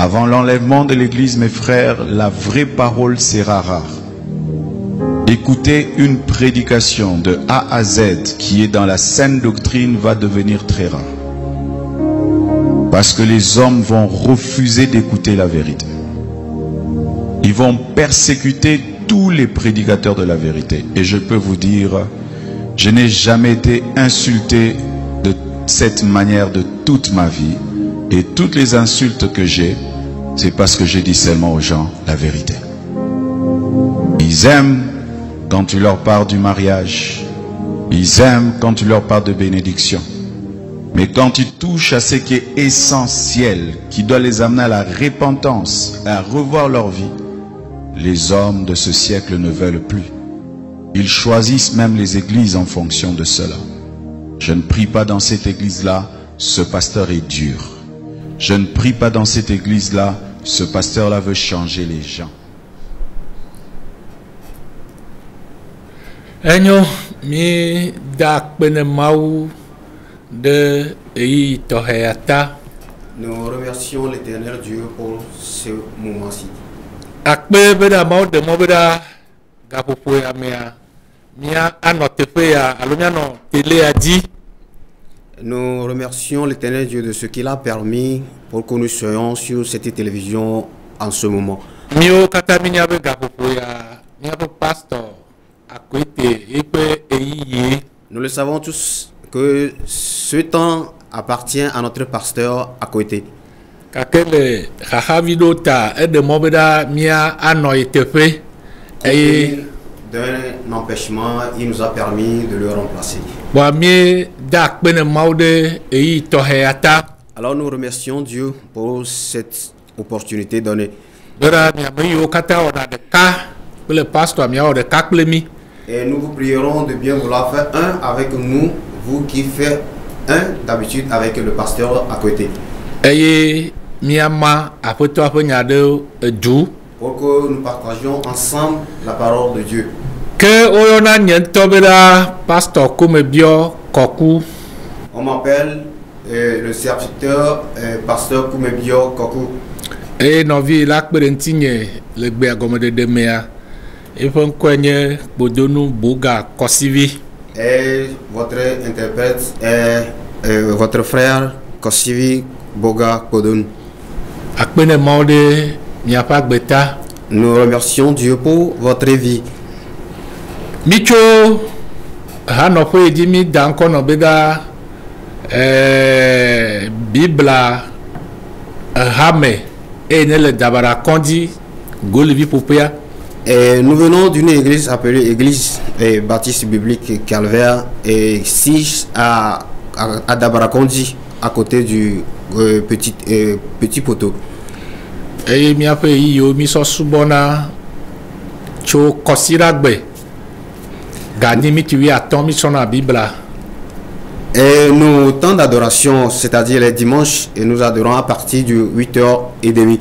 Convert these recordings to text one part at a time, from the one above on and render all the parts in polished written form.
Avant l'enlèvement de l'Église, mes frères, la vraie parole sera rare. Écouter une prédication de A à Z qui est dans la saine doctrine va devenir très rare. Parce que les hommes vont refuser d'écouter la vérité. Ils vont persécuter tous les prédicateurs de la vérité. Et je peux vous dire, je n'ai jamais été insulté de cette manière de toute ma vie. Et toutes les insultes que j'ai, c'est parce que j'ai dit seulement aux gens la vérité. Ils aiment quand tu leur parles du mariage. Ils aiment quand tu leur parles de bénédiction. Mais quand tu touches à ce qui est essentiel, qui doit les amener à la repentance, à revoir leur vie, les hommes de ce siècle ne veulent plus. Ils choisissent même les églises en fonction de cela. Je ne prie pas dans cette église-là, ce pasteur est dur. Je ne prie pas dans cette église-là, ce pasteur-là veut changer les gens. Enyo mi dak bene mau de ei toheata. Nous remercions l'Éternel Dieu pour ce moment-ci. Akpe beda mau de mo beda gapopo ya mea mia anotefe ya alumia no tele adi. Nous remercions l'Éternel Dieu de ce qu'il a permis pour que nous soyons sur cette télévision en ce moment. Mio kata minya be gapopo ya mia be pastor akwete ipe eyiye. Nous le savons tous que ce temps appartient à notre pasteur à côté. Kakele hahavido ta ede mo beda mia anoitefe et D'un empêchement, il nous a permis de le remplacer. Alors nous remercions Dieu pour cette opportunité donnée. Et nous vous prierons de bien vouloir faire un avec nous, vous qui faites un d'habitude avec le pasteur à côté. Pour que nous partagions ensemble la parole de Dieu. Que oyona nyentobera pasteur Kumebio Koku. On m'appelle le serviteur pasteur Kumebio Koku. Et novi lakberentinye le gbeagomede de mea. Ifon kwenye bodonu boga kosivi. Et votre interprète est votre frère Kosivi Boga Kodun. Akpene maude miapa gbeta. Nous remercions Dieu pour votre vie. Micho hanopo edimi dankono beda Bibla Hame et le Dabara Kondi Golivi Popea. Et nous venons d'une église appelée Église Baptiste Biblique Calvaire et 6 à Dabarakondi à côté du petit poteau. Et mi ape yo mi so subona cho kosiragbe gadi mi tiwi aton mi sona Bibla. Et nos temps d'adoration, c'est-à-dire les dimanches, et nous adorons à partir de 8h30.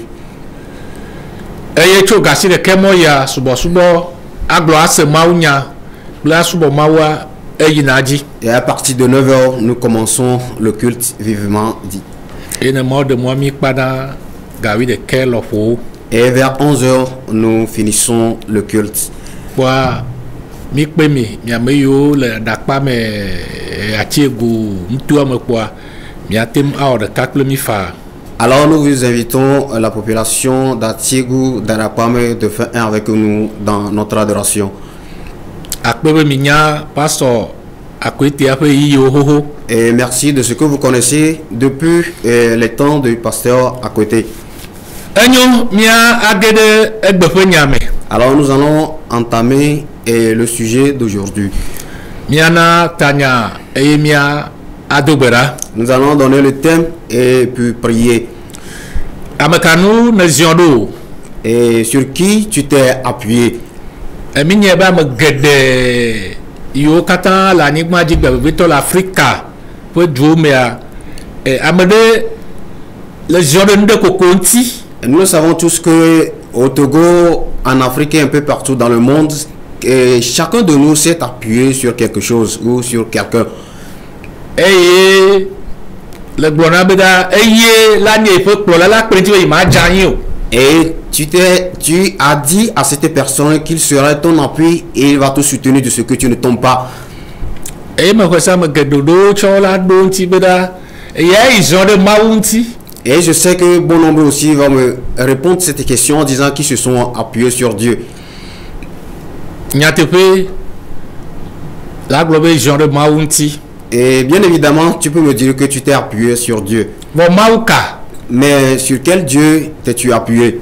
Et cho gasi de kemo ya subo aglo ase maunya bla subo mawa eyinaji. Et à partir de 9h, nous commençons le culte vivement dit. Et ne mort de moi mi pada gawi de kelofo. Et vers 11h, nous finissons le culte. Wa mi pemi mi ameyo le dakpa me atiegu mtua me kwa mi atem a de kakle mi fa. Alors nous vous invitons la population d'Atiegu, d'Arapame de faire un avec nous dans notre adoration. Et merci de ce que vous connaissez depuis les temps du pasteur à côté. Alors nous allons entamer le sujet d'aujourd'hui. Nous allons donner le thème et puis prier. Et sur qui tu t'es appuyé? Nous savons tous que au Togo, en Afrique et un peu partout dans le monde, chacun de nous s'est appuyé sur quelque chose ou sur quelqu'un. Et le gblɔna be ɖa eye la nye eƒe kplɔla la kplɔ ŋuti be yi ma dza anyi o. Et tu as dit à cette personne qu'il serait ton appui et il va te soutenir de ce que tu ne tombes pas. Eye me xɔsa me geɖoɖo tsɔ la ɖo ŋuti be ɖa eya yi zɔ ɖe Mawu ŋuti. Et je sais que bon nombre aussi vont me répondre cette question en disant qu'ils se sont appuyés sur Dieu. Nyateƒe la gblɔ be zɔ ɖe Mawu ŋuti. Et bien évidemment, tu peux me dire que tu t'es appuyé sur Dieu. Vɔ Mawu ka. Mais sur quel Dieu t'es-tu appuyé?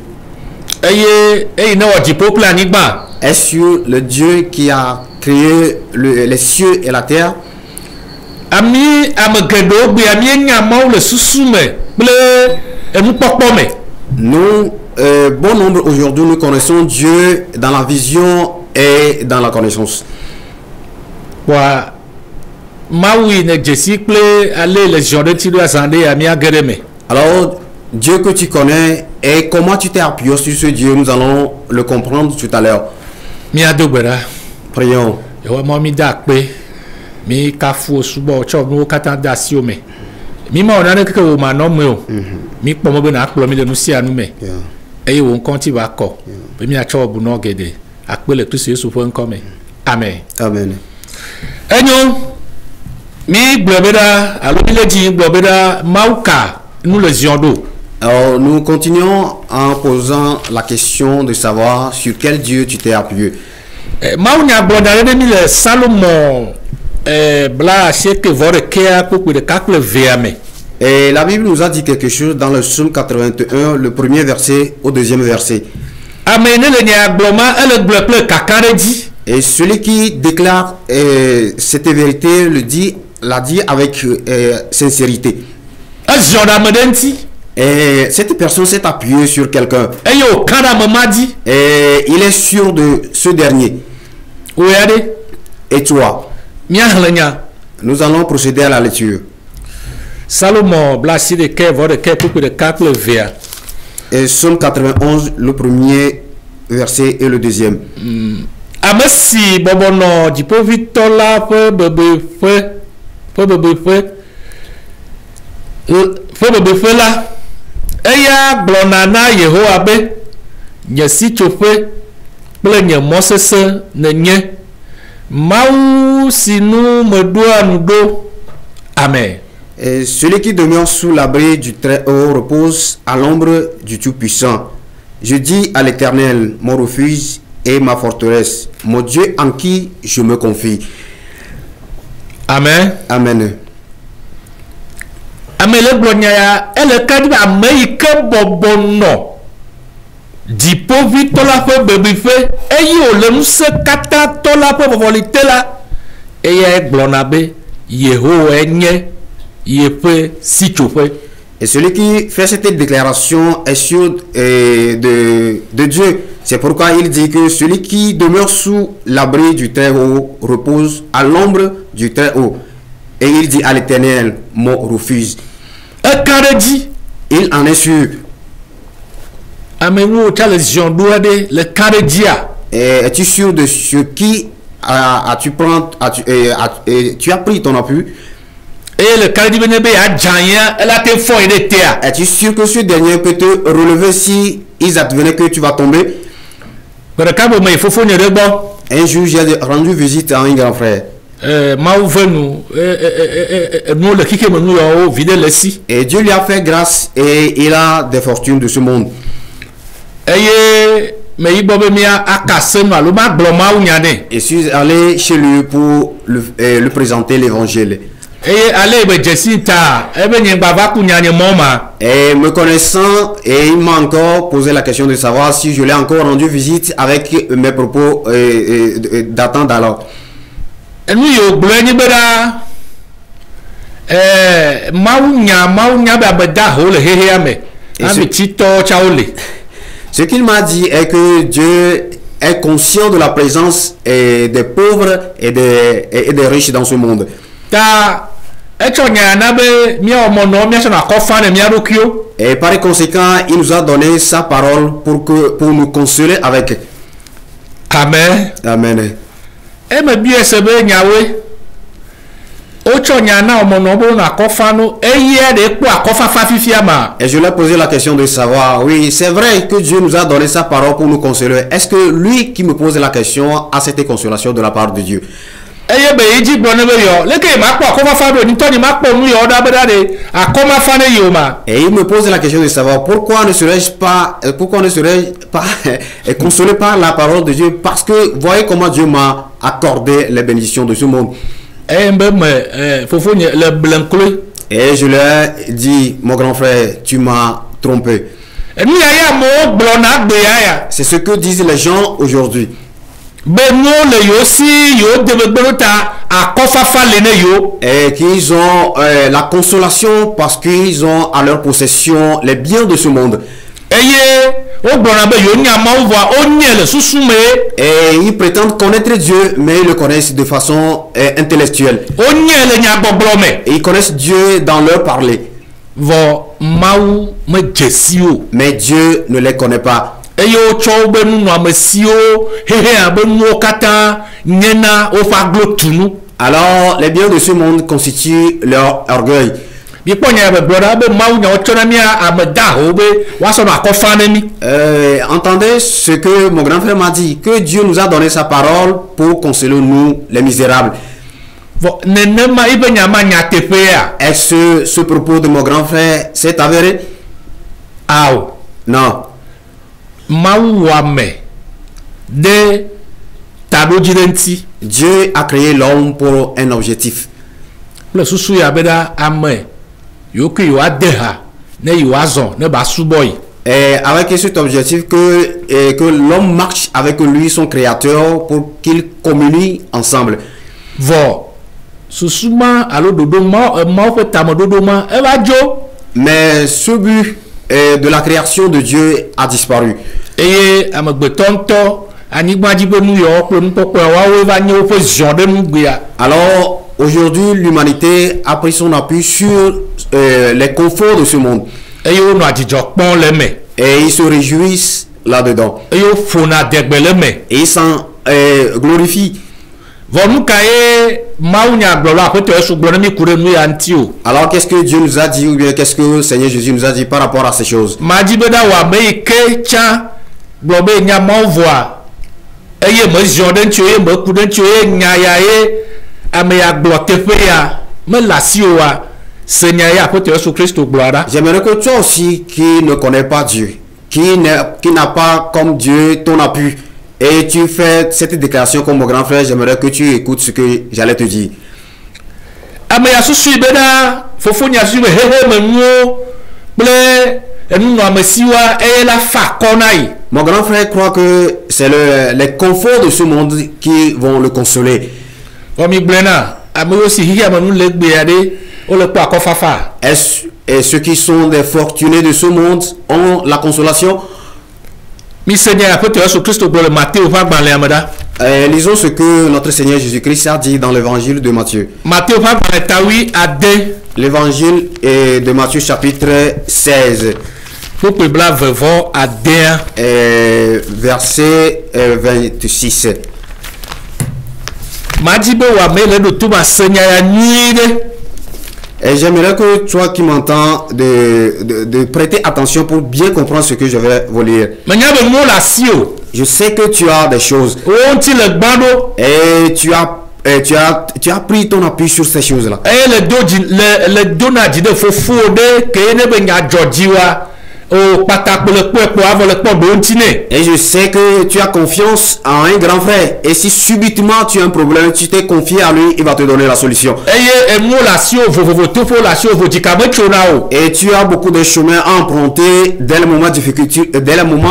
Eye eyi ne wɔ dziƒo kple anyigba. Est-ce sur le Dieu qui a créé les cieux et la terre? Ami ame geɖewo gbe ami nya Mawu le susu me kple enukpɔkpɔ me. Nous, bon nombre aujourd'hui, nous connaissons Dieu dans la vision et dans la connaissance. Wa Mawu yi ne dzesi kple ale le ziɔ ɖe ti ɖo azã ɖe ami age ɖe me. Alors, Dieu que tu connais et comment tu t'es appuyé sur ce Dieu, nous allons le comprendre tout à l'heure. Míado gbe ɖa. Prions. Yehowa mɔ mi da akpe. Mi kafu subɔ tsɔ nuwo katã de asiwo me. Mi ma wɔ nane keke wo ma nɔ me o. Mi kpɔ me be na akplɔ mi le nu sia nu me. Eye wo ŋkɔ ŋuti va kɔ. Be miatsɔ wɔ bunɔ geɖe. Akpe le Kristo Yesu ƒe ŋkɔ me. Amen. Amen. Enyo. Mi gblɔ be ɖa alo mi le dzi gblɔ be ɖa Mawu ka nu le ziɔ ɖo. Alors, nous continuons en posant la question de savoir sur quel Dieu tu t'es appuyé. Mawu nya gblɔ da ɖe mi le Salomon bla asieke vɔ ɖekea kpokpe ɖeka kple vea me. Et la Bible nous a dit quelque chose dans le psaume 81, le premier verset au deuxième verset. Ame ne le nya gblɔ ma ele gblɔ kple kaka ɖe dzi. Et celui qui déclare cette vérité l'a dit avec sincérité. Eziɔ ɖe ame ɖe ŋuti. Et cette personne s'est appuyée sur quelqu'un. Eye wòka ɖe ame ma dzi. Et il est sûr de ce dernier. Woya ɖe. Et toi? Míaxlẽ nya. Nous allons procéder à la lecture. Salomon bla asi ɖeke vɔ ɖeke kpokpe ɖeka kple vea. Et Psaume 91, le premier verset et le deuxième. Ame si bɔbɔnɔ dziƒoʋĩtɔ la ƒe bebeƒe la, eya gblɔna na Yehowa be nye sitsoƒe kple nye mɔ sesẽ nenye Mawu si nu meɖoa nu ɖo. Amen. Et celui qui demeure sous l'abri du Très-Haut repose à l'ombre du Tout-Puissant. Je dis à l'Éternel, mon refuge et ma forteresse, mon Dieu en qui je me confie. Amen. Amen. Ame le gblɔ nya ya ele ka di be ame yi ke bɔbɔnɔ dziƒoʋĩtɔ la ƒe bebeƒe eye wòle ŋusẽ katã tɔ la ƒe vɔvɔli te la, eya gblɔna be Yehowa nye yeƒe sitsoƒe. Et celui qui fait cette déclaration est sûr de Dieu. C'est pourquoi il dit que celui qui demeure sous l'abri du Très-Haut repose à l'ombre du Très-Haut. Et il dit à l'Éternel, mon refuge. Il en est sûr. Es-tu sûr de ce qui tu as pris ton appui? Es-tu sûr que ce dernier peut te relever si il advenait que tu vas tomber? Un jour, j'ai rendu visite à un grand frère. Et Dieu lui a fait grâce et il a des fortunes de ce monde. Et je suis allé chez lui pour lui présenter l'évangile. Et me connaissant, et il m'a encore posé la question de savoir si je l'ai encore rendu visite avec mes propos datant d'alors. Ce qu'il m'a dit est que Dieu est conscient de la présence des pauvres et des riches dans ce monde. Et par conséquent, il nous a donné sa parole pour nous consoler avec. Amen. Amen. Et je lui ai posé la question de savoir, oui, c'est vrai que Dieu nous a donné sa parole pour nous consoler. Est-ce que lui qui me pose la question a cette consolation de la part de Dieu? Et il me pose la question de savoir pourquoi ne serais-je pas consolé par la parole de Dieu, parce que voyez comment Dieu m'a accordé les bénédictions de ce monde. Et je lui ai dit, mon grand frère, tu m'as trompé. C'est ce que disent les gens aujourd'hui. Et qu'ils ont la consolation parce qu'ils ont à leur possession les biens de ce monde. Et ils prétendent connaître Dieu, mais ils le connaissent de façon intellectuelle. Et ils connaissent Dieu dans leur parler. Mais Dieu ne les connaît pas. Alors les biens de ce monde constituent leur orgueil. Entendez ce que mon grand frère m'a dit, que Dieu nous a donné sa parole pour consoler nous les misérables. Est-ce que ce propos de mon grand frère s'est avéré? Non. Dieu a créé l'homme pour un objectif. Et avec cet objectif que l'homme marche avec lui, son créateur, pour qu'ils communient ensemble. Mais ce but de la création de Dieu a disparu. Alors aujourd'hui l'humanité a pris son appui sur les conforts de ce monde. Et ils se réjouissent là-dedans. Et ils s'en glorifient. Alors qu'est-ce que Dieu nous a dit, ou bien qu'est-ce que le Seigneur Jésus nous a dit par rapport à ces choses? J'aimerais que toi aussi qui ne connais pas Dieu, qui n'a pas comme Dieu ton appui, et tu fais cette déclaration comme mon grand frère, j'aimerais que tu écoutes ce que j'allais te dire. Mon grand frère croit que c'est les conforts de ce monde qui vont le consoler. Et ceux qui sont des fortunés de ce monde ont la consolation. Lisons ce que notre Seigneur Jésus-Christ a dit dans l'évangile de Matthieu. L'évangile de Matthieu chapitre 16. Verset 26. Et j'aimerais que toi qui m'entends de prêter attention pour bien comprendre ce que je vais vous lire. Je sais que tu as des choses. Et tu as pris ton appui sur ces choses-là. Et je sais que tu as confiance en un grand frère. Et si subitement tu as un problème, tu t'es confié à lui, il va te donner la solution. Et tu as beaucoup de chemins à emprunter dès le moment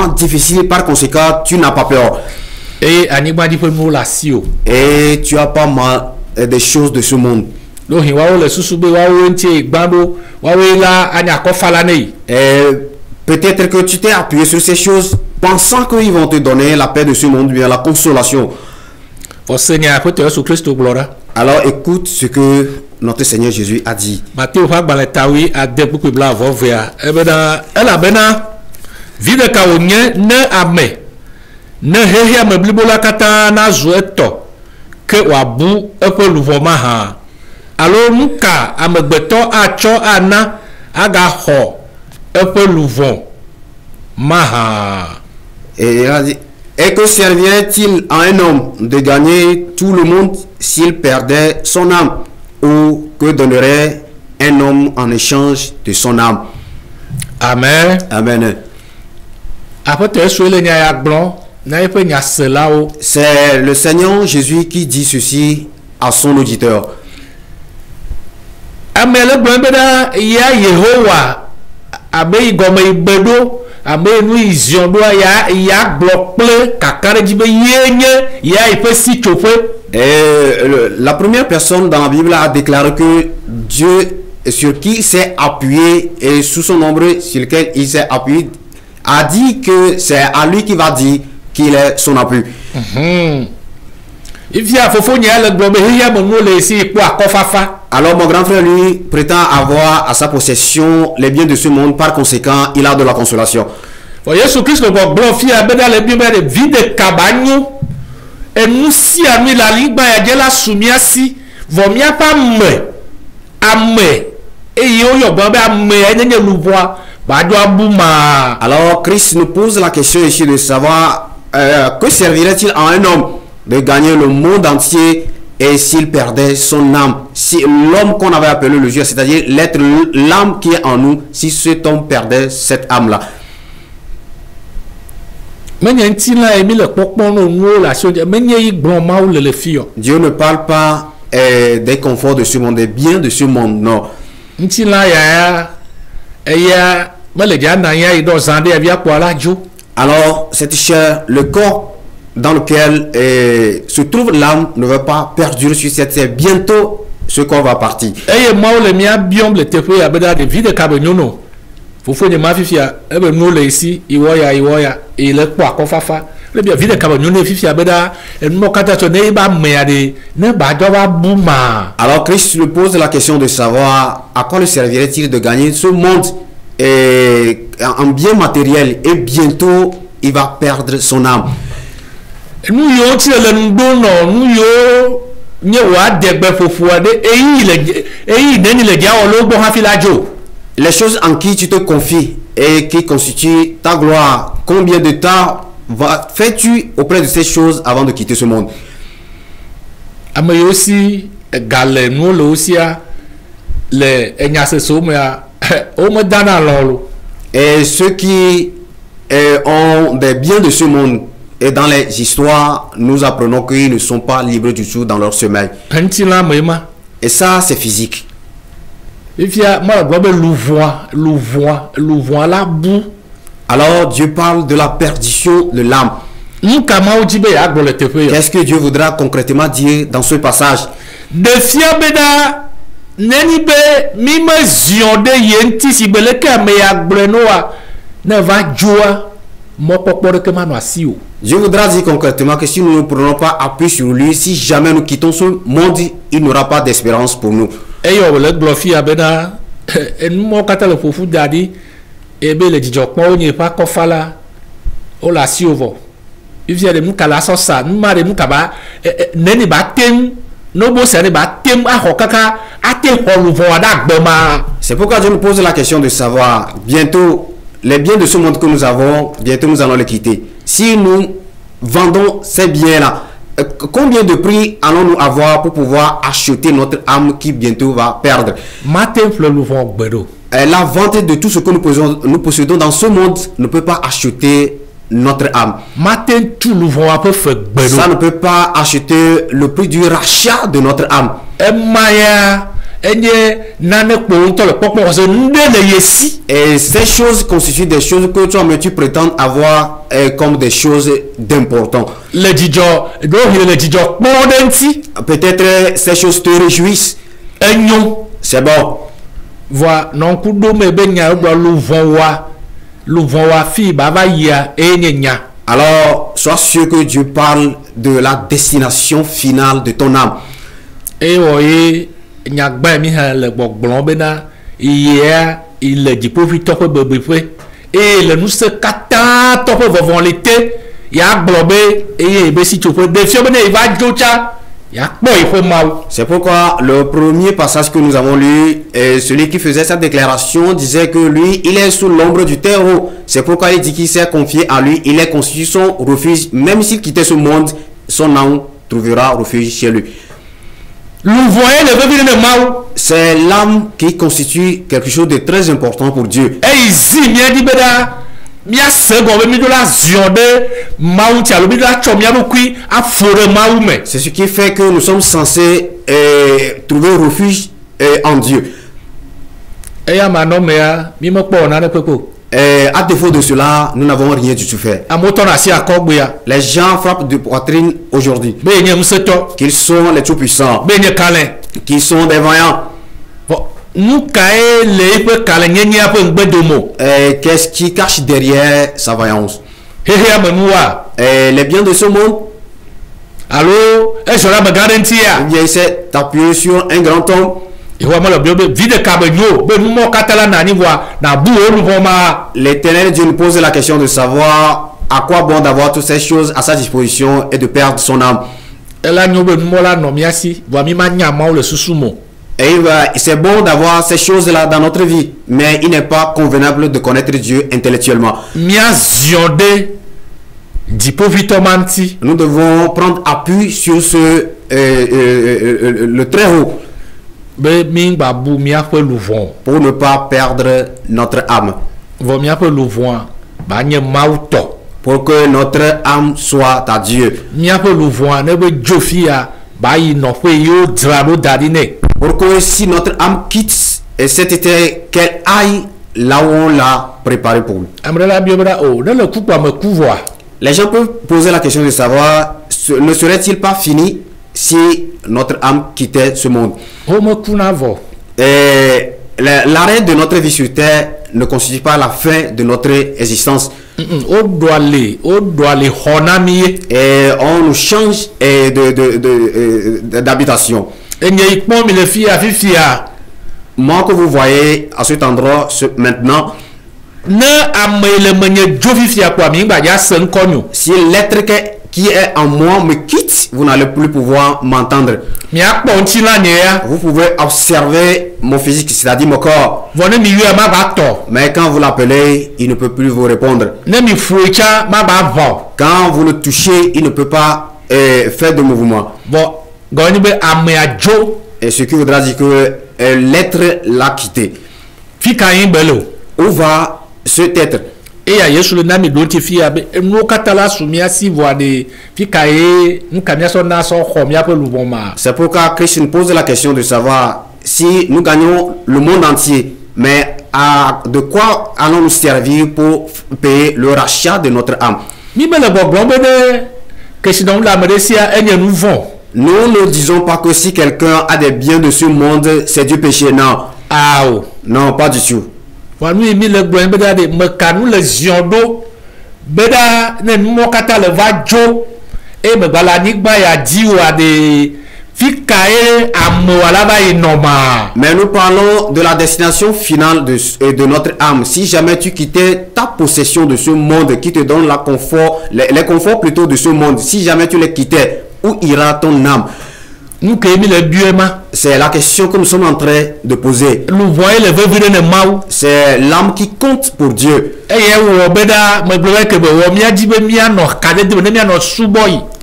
difficile. Par conséquent, tu n'as pas peur. Et tu as pas mal des choses de ce monde. Peut-être que tu t'es appuyé sur ces choses pensant qu'ils vont te donner la paix de ce monde, bien la consolation. Alors écoute ce que notre Seigneur Jésus a dit. alo nuka amegbeto acho ana aga ho epe luvon maha. Et il a dit, et que servirait-il à un homme de gagner tout le monde s'il perdait son âme, ou que donnerait un homme en échange de son âme? Amen. Amen. Après sur le nya blanc, na epe nya selao. C'est le Seigneur Jésus qui dit ceci à son auditeur. Amele gbembeda ya Yehowa abe igome ibedo abe nu izion do ya blocle kakare jibe yenye ya ipe si chofe. Et la première personne dans la Bible a déclaré que Dieu, sur qui il s'est appuyé et sous son ombre sur lequel il s'est appuyé, a dit que c'est à lui qui va dire qu'il est son appui. Alors mon grand frère lui prétend avoir à sa possession les biens de ce monde, par conséquent il a de la consolation. Jésus Christ le vide cabagne et nous si ami la liba ya la sumia si vomia pas me ame et yo baba ame enye louvoa ba do abouma. Alors Christ nous pose la question ici de savoir que servirait-il à un homme de gagner le monde entier et s'il perdait son âme, si l'homme qu'on avait appelé le Dieu, c'est-à-dire l'être, l'âme qui est en nous, si cet homme perdait cette âme-là. Dieu ne parle pas des conforts de ce monde, des biens de ce monde, non. Alors, cette chair, le corps dans lequel se trouve l'âme ne va pas perdurer sur cette terre. Bientôt, ce corps va partir. Alors Christ lui pose la question de savoir à quoi le servirait-il de gagner ce monde en bien matériel, et bientôt il va perdre son âme. Les choses en qui tu te confies et qui constituent ta gloire, combien de temps fais-tu auprès de ces choses avant de quitter ce monde? Et ceux qui ont des biens de ce monde, et dans les histoires, nous apprenons qu'ils ne sont pas libres du tout dans leur sommeil. Et ça, c'est physique. Alors Dieu parle de la perdition de l'âme. Qu'est-ce que Dieu voudra concrètement dire dans ce passage? Dieu voudra dire concrètement que si nous ne prenons pas appui sur lui, si jamais nous quittons ce monde, il n'aura pas d'espérance pour nous. C'est pourquoi Dieu nous pose la question de savoir, bientôt, les biens de ce monde que nous avons, bientôt nous allons les quitter. Si nous vendons ces biens-là, combien de prix allons-nous avoir pour pouvoir acheter notre âme qui bientôt va perdre? La vente de tout ce que nous possédons dans ce monde ne peut pas acheter notre âme. Ça ne peut pas acheter le prix du rachat de notre âme. Et ces choses constituent des choses que toi-même tu prétends avoir comme des choses d'important. Peut-être ces choses te réjouissent. C'est bon. Alors, sois sûr que Dieu parle de la destination finale de ton âme. C'est pourquoi le premier passage que nous avons lu, celui qui faisait cette déclaration disait que lui, il est sous l'ombre du terreau. C'est pourquoi il dit qu'il s'est confié à lui, il est constitué son refuge. Même s'il quittait ce monde, son âme trouvera refuge chez lui. C'est l'âme qui constitue quelque chose de très important pour Dieu. C'est ce qui fait que nous sommes censés trouver refuge en Dieu. À défaut de cela, nous n'avons rien du tout fait. Les gens frappent de poitrine aujourd'hui. Qu'ils sont les tout-puissants. Qu'ils sont des vaillants. Qu'est-ce qui cache derrière sa vaillance? Les biens de ce monde. Il s'est appuyé sur un grand homme. L'Éternel Dieu nous pose la question de savoir à quoi bon d'avoir toutes ces choses à sa disposition et de perdre son âme. Et c'est bon d'avoir ces choses-là dans notre vie, mais il n'est pas convenable de connaître Dieu intellectuellement. Nous devons prendre appui sur le très haut pour ne pas perdre notre âme. Pour que notre âme soit à Dieu. Pour que si notre âme quitte cet état, qu'elle aille là où on l'a préparé pour lui. Les gens peuvent poser la question de savoir, ne serait-il pas fini si notre âme quittait ce monde? L'arrêt de notre vie sur terre ne constitue pas la fin de notre existence. Et on nous change d'habitation. Moi que vous voyez à cet endroit maintenant, si l'être qui est en moi me quitte, vous n'allez plus pouvoir m'entendre. Vous pouvez observer mon physique, c'est-à-dire mon corps. Mais quand vous l'appelez, il ne peut plus vous répondre. Quand vous le touchez, il ne peut pas faire de mouvement. Et ce qui voudra dire que l'être l'a quitté. Où va cet être? C'est pourquoi Christ nous pose la question de savoir si nous gagnons le monde entier, mais de quoi allons-nous servir pour payer le rachat de notre âme? Nous ne disons pas que si quelqu'un a des biens de ce monde, c'est du péché. Non. Non, pas du tout. Mais nous parlons de la destination finale de notre âme. Si jamais tu quittais ta possession de ce monde qui te donne les conforts plutôt de ce monde, si jamais tu les quittais, où ira ton âme? C'est la question que nous sommes en train de poser. C'est l'âme qui compte pour Dieu.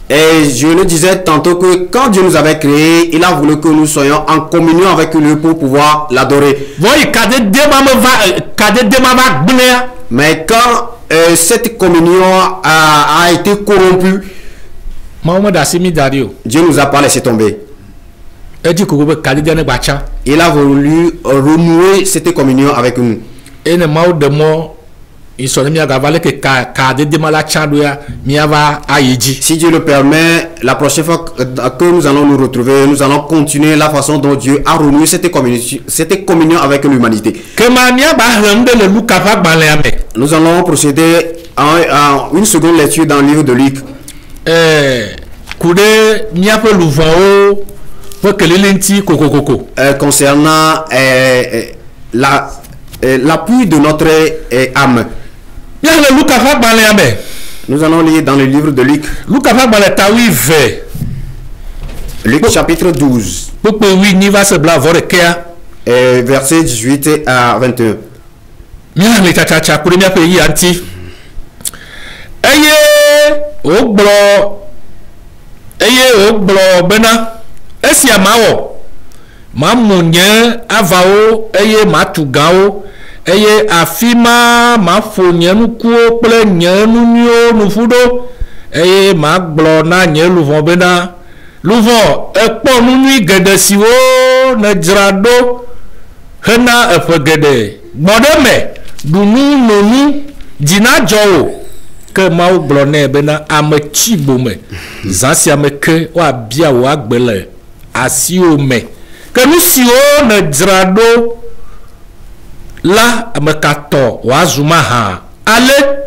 Et je le disais tantôt que quand Dieu nous avait créés, il a voulu que nous soyons en communion avec lui pour pouvoir l'adorer. Mais quand cette communion a été corrompue, Dieu nous a pas laissé tomber. Il a voulu renouer cette communion avec nous. Si Dieu le permet, la prochaine fois que nous allons nous retrouver, nous allons continuer la façon dont Dieu a renoué cette communion avec l'humanité. Nous allons procéder à une seconde lecture dans le livre de Luc. Concernant l'appui de notre âme. Nous allons lire dans le livre de Luc. Luc chapitre 12, Pourquoi oui, ni va se blavoir de kia. versets 18 à 21. Mia le tata pour mia pays anti. Eye o blo bena. Esi amawo. Ma munye avao eye matugao. Eye afima ma fonye nu kuo ple nye nu nyo nu fudo. Eye ma blo na nye luvon bena. Luvon ekpo nu nui gede siwo na jrado. Hena efegede. Bodeme. Dunu nonu dina jowo que mau blonné bena amechi bome zansi ameke wa bia wa gbele asi ome que nous si on ne drado la amekato wa zuma ha ale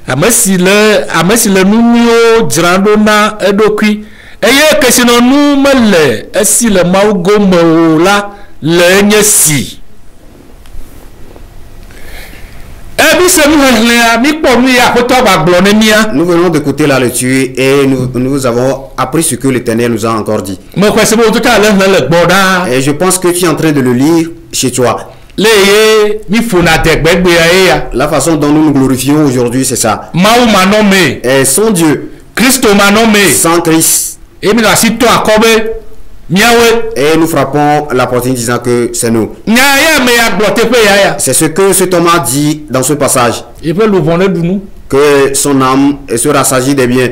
amesi le numio drado na edokui eye que sinon nous mele esi le mau gomo la le nyesi. Nous venons d'écouter la lecture et nous avons appris ce que l'Éternel nous a encore dit. Et je pense que tu es en train de le lire chez toi. La façon dont nous nous glorifions aujourd'hui, c'est ça. Et sans Dieu, sans Christ, et nous frappons la poitrine disant que c'est nous. C'est ce que cet homme a dit dans ce passage. Que son âme se rassasie des biens.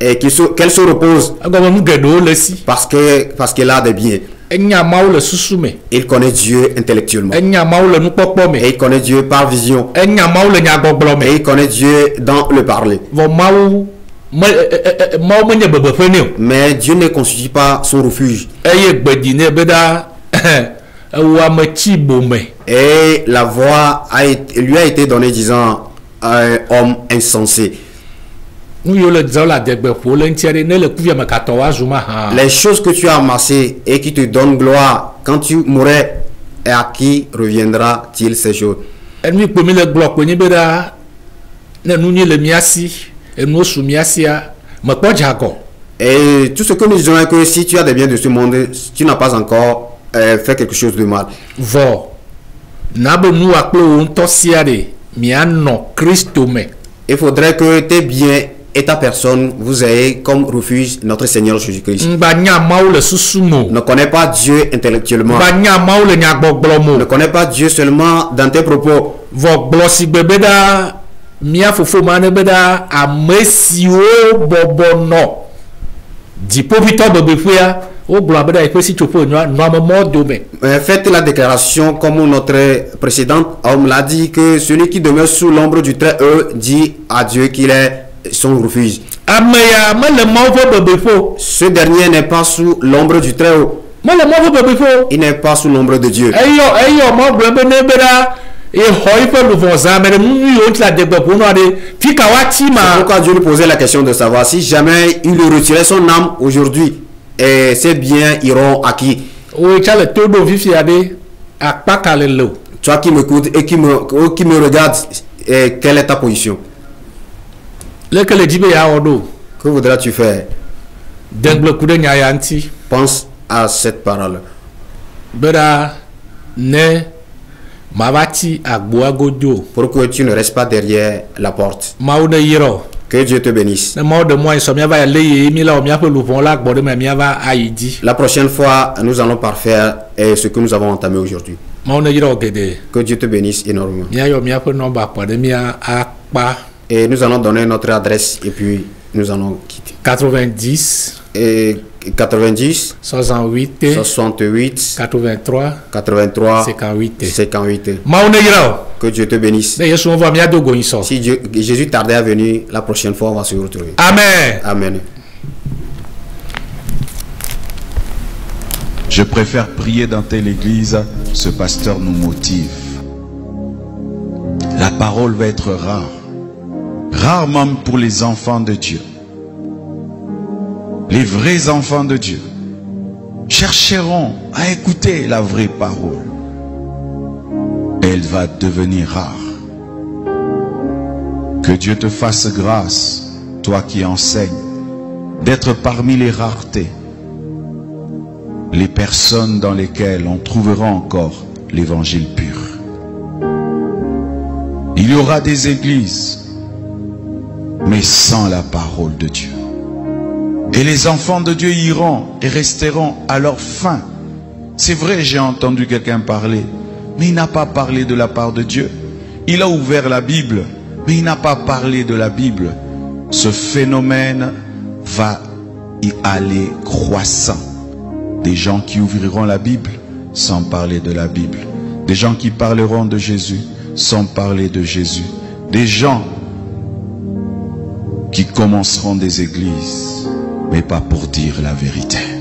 Et qu'elle se repose. Parce qu'elle a des biens. Il connaît Dieu intellectuellement. Et il connaît Dieu par vision. Et il connaît Dieu dans le parler. Mais Dieu ne constitue pas son refuge. Et la voix lui a été donnée disant homme insensé. Les choses que tu as amassées et qui te donnent gloire, quand tu mourrais, et à qui reviendra-t-il ces choses? Et tout ce que nous disons est que si tu as des biens de ce monde, tu n'as pas encore fait quelque chose de mal. Il faudrait que tes biens et ta personne vous ayez comme refuge notre Seigneur Jésus-Christ. Ne connais pas Dieu intellectuellement. Ne connais pas Dieu seulement dans tes propos. Mia fofo mane beda amesio bobono di povito bebefuya o gloire beda e si topo no dome. Faites la déclaration comme notre précédent homme l'a dit que celui qui demeure sous l'ombre du Très-Haut dit à Dieu qu'il est son refuge. Ameya mele mavo bebefo. Ce dernier n'est pas sous l'ombre du Très-Haut. Mele mavo bebefo. Il n'est pas sous l'ombre de Dieu. Eyo mo blebe ne beda. Et c'est pourquoi Dieu lui posait la question de savoir si jamais il lui retirait son âme aujourd'hui, et ses biens iront à qui? Toi qui m'écoutes et qui me regardes, quelle est ta position? Que voudras-tu faire? Pense à cette parole. Pour que tu ne restes pas derrière la porte. Que Dieu te bénisse. La prochaine fois, nous allons parfaire ce que nous avons entamé aujourd'hui. Que Dieu te bénisse énormément. Et nous allons donner notre adresse et puis nous allons quitter. 90 et 90 68 68 83 83 58 58. Que Dieu te bénisse. Si Jésus tardait à venir, la prochaine fois on va se retrouver. Amen. Amen. Je préfère prier dans telle église, ce pasteur nous motive. La parole va être rare. Rarement pour les enfants de Dieu. Les vrais enfants de Dieu chercheront à écouter la vraie parole. Elle va devenir rare. Que Dieu te fasse grâce, toi qui enseignes, d'être parmi les raretés les personnes dans lesquelles on trouvera encore l'évangile pur. Il y aura des églises, mais sans la parole de Dieu. Et les enfants de Dieu iront et resteront à leur fin. C'est vrai, j'ai entendu quelqu'un parler, mais il n'a pas parlé de la part de Dieu. Il a ouvert la Bible, mais il n'a pas parlé de la Bible. Ce phénomène va y aller croissant. Des gens qui ouvriront la Bible sans parler de la Bible. Des gens qui parleront de Jésus sans parler de Jésus. Des gens qui commenceront des églises, mais pas pour dire la vérité.